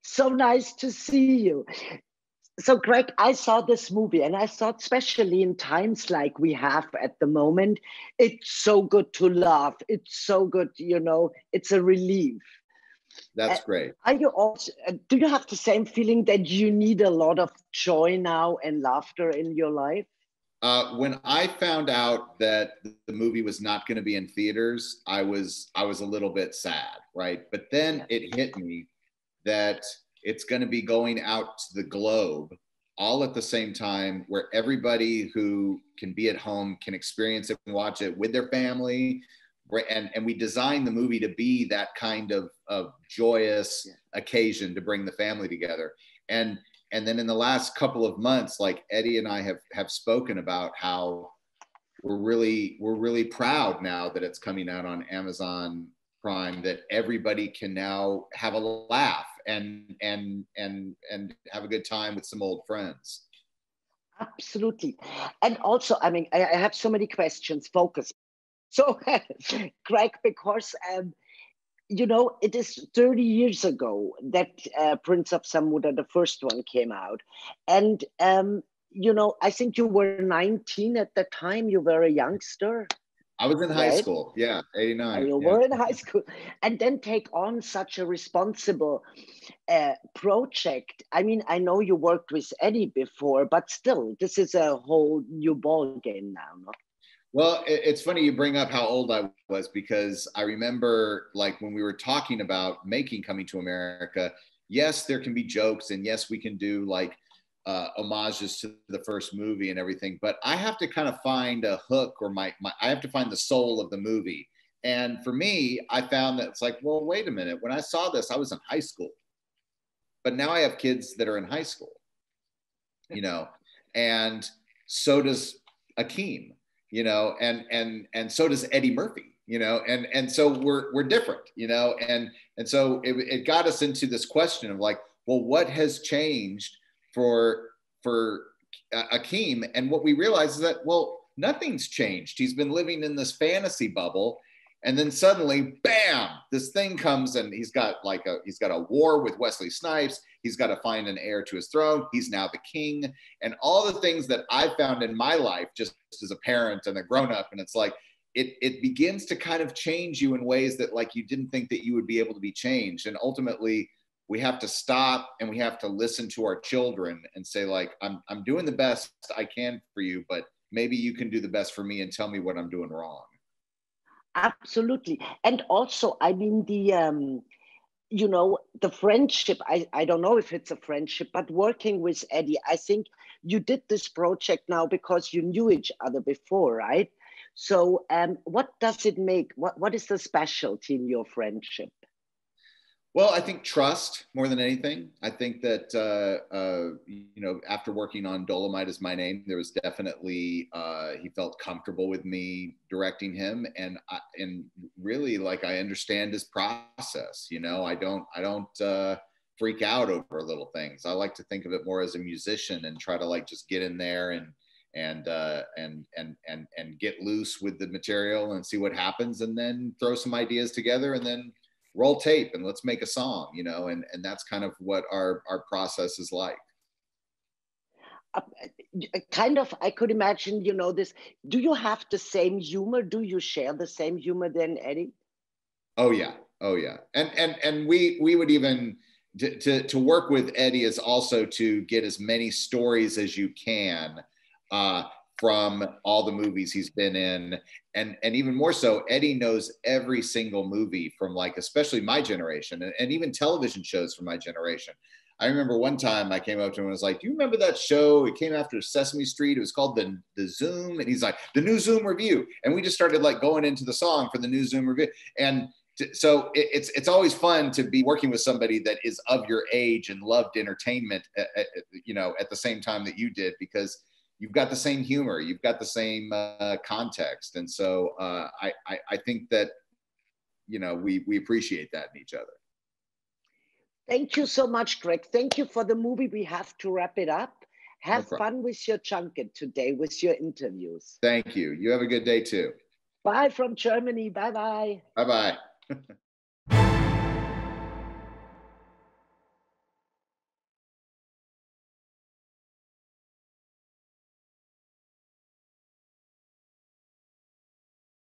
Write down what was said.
So nice to see you. So, Greg, I saw this movie and I thought, especially in times like we have at the moment, it's so good to laugh. It's so good, it's a relief. That's great. Are you also, do you have the same feeling that you need a lot of joy now and laughter in your life? When I found out that the movie was not going to be in theaters, I was a little bit sad, right? But then it hit me that it's going to be going out to the globe all at the same time, where everybody who can be at home can experience it and watch it with their family. And we designed the movie to be that kind of joyous occasion to bring the family together. And then in the last couple of months, like Eddie and I have spoken about how we're really proud now that it's coming out on Amazon Prime, that everybody can now have a laugh and have a good time with some old friends. Absolutely. And also, I mean, I have so many questions. Focus. So, Greg, because it is 30 years ago that Prince of Samudra, the first one, came out. And, I think you were 19 at the time. You were a youngster. I was in high school. Yeah, 89. You were in high school. And then take on such a responsible project. I mean, I know you worked with Eddie before, but still, this is a whole new ball game now, no? Well, it's funny you bring up how old I was, because I remember, like, when we were talking about making Coming to America, yes, there can be jokes, and yes, we can do like homages to the first movie and everything, but I have to kind of find a hook, or I have to find the soul of the movie. And for me, I found that it's like, well, wait a minute. When I saw this, I was in high school, but now I have kids that are in high school, and so does Akeem, and so does Eddie Murphy, and so we're different, and so it got us into this question of like, well, what has changed for Akeem? And what we realized is that, well, nothing's changed. He's been living in this fantasy bubble, and then suddenly, bam, this thing comes, and he's got a war with Wesley Snipes. He's got to find an heir to his throne. He's now the king, and all the things that I found in my life, just as a parent and a grown up. And it's like, it begins to kind of change you in ways that, like, you didn't think that you would be able to be changed. And ultimately, we have to stop and we have to listen to our children and say, like, I'm doing the best I can for you, but maybe you can do the best for me and tell me what I'm doing wrong. Absolutely. And also, I mean, the friendship, I don't know if it's a friendship, but working with Eddie, I think you did this project now because you knew each other before, right? So what does it make? What is the specialty in your friendship? Well, I think trust more than anything. I think that, after working on Dolomite Is My Name, there was definitely, he felt comfortable with me directing him. And really, like, I understand his process. I don't freak out over little things. I like to think of it more as a musician and try to, like, just get in there and get loose with the material and see what happens, and then throw some ideas together, and then roll tape and let's make a song, and that's kind of what our process is like. Kind of, I could imagine, this. Do you have the same humor? Do you share the same humor than Eddie? Oh yeah. And we would even to work with Eddie is also to get as many stories as you can from all the movies he's been in. And even more so, Eddie knows every single movie from, like, especially my generation, and even television shows from my generation. I remember one time I came up to him and was like, do you remember that show? It came after Sesame Street. It was called the Zoom. And he's like, the new Zoom review. And we just started, like, going into the song for the new Zoom review. And so it's always fun to be working with somebody that is of your age and loved entertainment, at the same time that you did, because you've got the same humor, you've got the same context. And so I think that, we appreciate that in each other. Thank you so much, Greg. Thank you for the movie. We have to wrap it up. Have fun with your junket today, with your interviews. Thank you. You have a good day too. Bye from Germany. Bye-bye. Bye-bye.